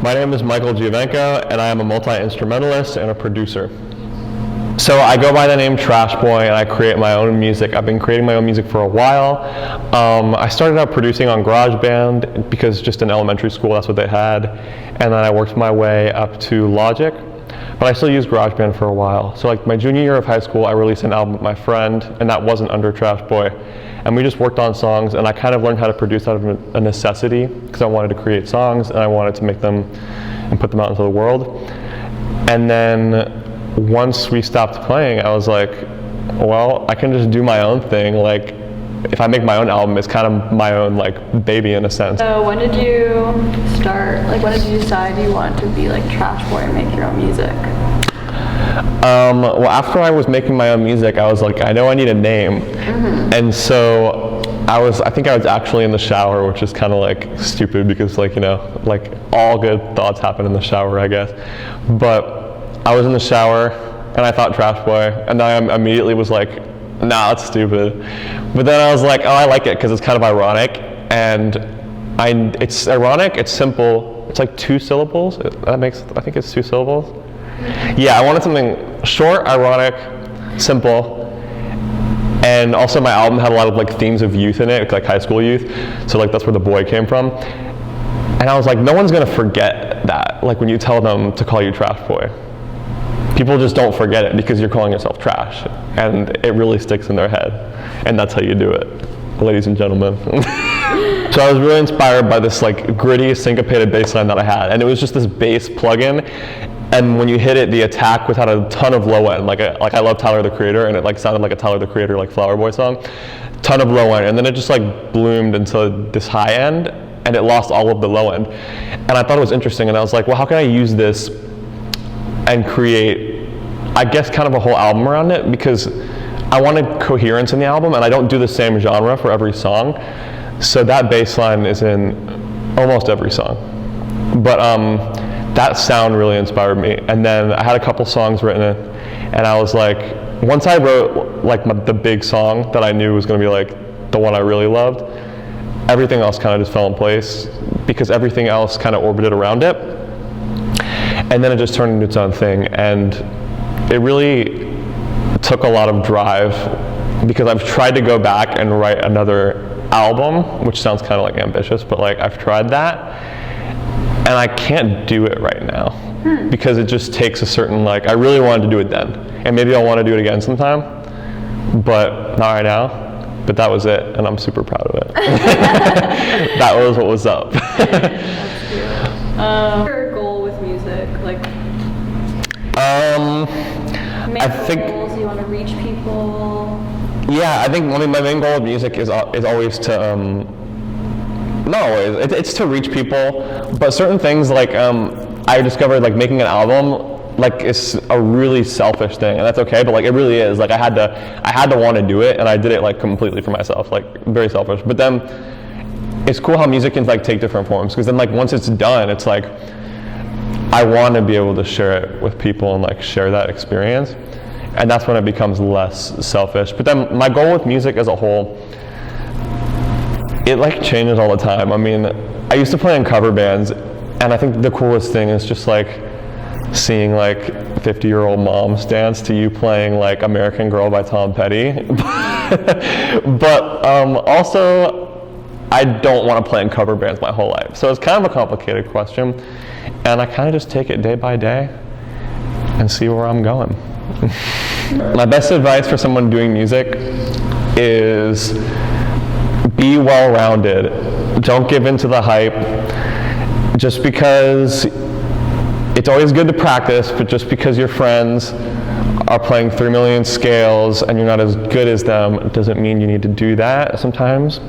My name is Michael Giovenco, and I am a multi-instrumentalist and a producer. So I go by the name Trashboy, and I create my own music. I've been creating my own music for a while. I started out producing on GarageBand because just in elementary school that's what they had, and then I worked my way up to Logic. But I still used GarageBand for a while. So like my junior year of high school, I released an album with my friend, and that wasn't under Trashboy. And we just worked on songs, and I kind of learned how to produce out of a necessity because I wanted to create songs and I wanted to make them and put them out into the world. And then once we stopped playing, I was like, well, I can just do my own thing. Like, if I make my own album, it's kind of my own like baby in a sense. So when did you start, like when did you decide you wanted to be like Trashboy and make your own music? Well, after I was making my own music, I was like, I know I need a name. And so I think I was actually in the shower, which is kind of like stupid because like, you know, like all good thoughts happen in the shower, I guess. But I was in the shower and I thought Trashboy, and then I immediately was like, nah, that's stupid. But then I was like, oh, I like it because it's kind of ironic, and it's ironic, it's simple, it's like 2 syllables. I think it's 2 syllables. Yeah, I wanted something short, ironic, simple, and also my album had a lot of like themes of youth in it, like high school youth, so like that's where the boy came from. And I was like, no one's gonna forget that, like when you tell them to call you Trashboy. People just don't forget it because you're calling yourself trash, and it really sticks in their head, and that's how you do it, ladies and gentlemen. So I was really inspired by this like gritty, syncopated bass line that I had, and it was just this bass plugin, and when you hit it, the attack without a ton of low end, like I love Tyler the Creator, and it like sounded like a Tyler the Creator like Flower Boy song, ton of low end, and then it just like bloomed into this high end, and it lost all of the low end, and I thought it was interesting, and I was like, well, how can I use this and create, I guess, kind of a whole album around it, because I wanted coherence in the album, and I don't do the same genre for every song, so that bass line is in almost every song. But that sound really inspired me, and then I had a couple songs written, and I was like, once I wrote like the big song that I knew was going to be like the one I really loved, everything else kind of just fell in place, because everything else kind of orbited around it, and then it just turned into its own thing. And it really took a lot of drive, because I've tried to go back and write another album, which sounds kind of like ambitious, but like I've tried that, and I can't do it right now because it just takes a certain, like, I really wanted to do it then, and maybe I'll want to do it again sometime, but not right now. But that was it, and I'm super proud of it. That was what was up. That's cute. Your goal with music, like I think goals, you want to reach people? Yeah, I think my main goal of music is always to not always, it's to reach people, but certain things like I discovered like making an album like it's a really selfish thing, and that's okay, but like it really is, like I had to want to do it, and I did it like completely for myself, like very selfish. But then it's cool how music can like take different forms, because then like once it's done, it's like I want to be able to share it with people and like share that experience, and that's when it becomes less selfish. But then my goal with music as a whole, it like changes all the time. I mean, I used to play in cover bands, and I think the coolest thing is just like seeing like 50-year-old moms dance to you playing like American Girl by Tom Petty. But also, I don't want to play in cover bands my whole life. So it's kind of a complicated question, and I kind of just take it day by day and see where I'm going. My best advice for someone doing music is be well-rounded. Don't give in to the hype. Just because it's always good to practice, but just because your friends are playing 3 million scales and you're not as good as them doesn't mean you need to do that. Sometimes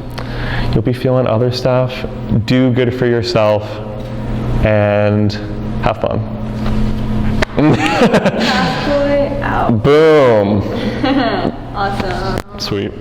you'll be feeling other stuff. Do good for yourself and have fun. Trashboy out. Boom. Awesome. Sweet.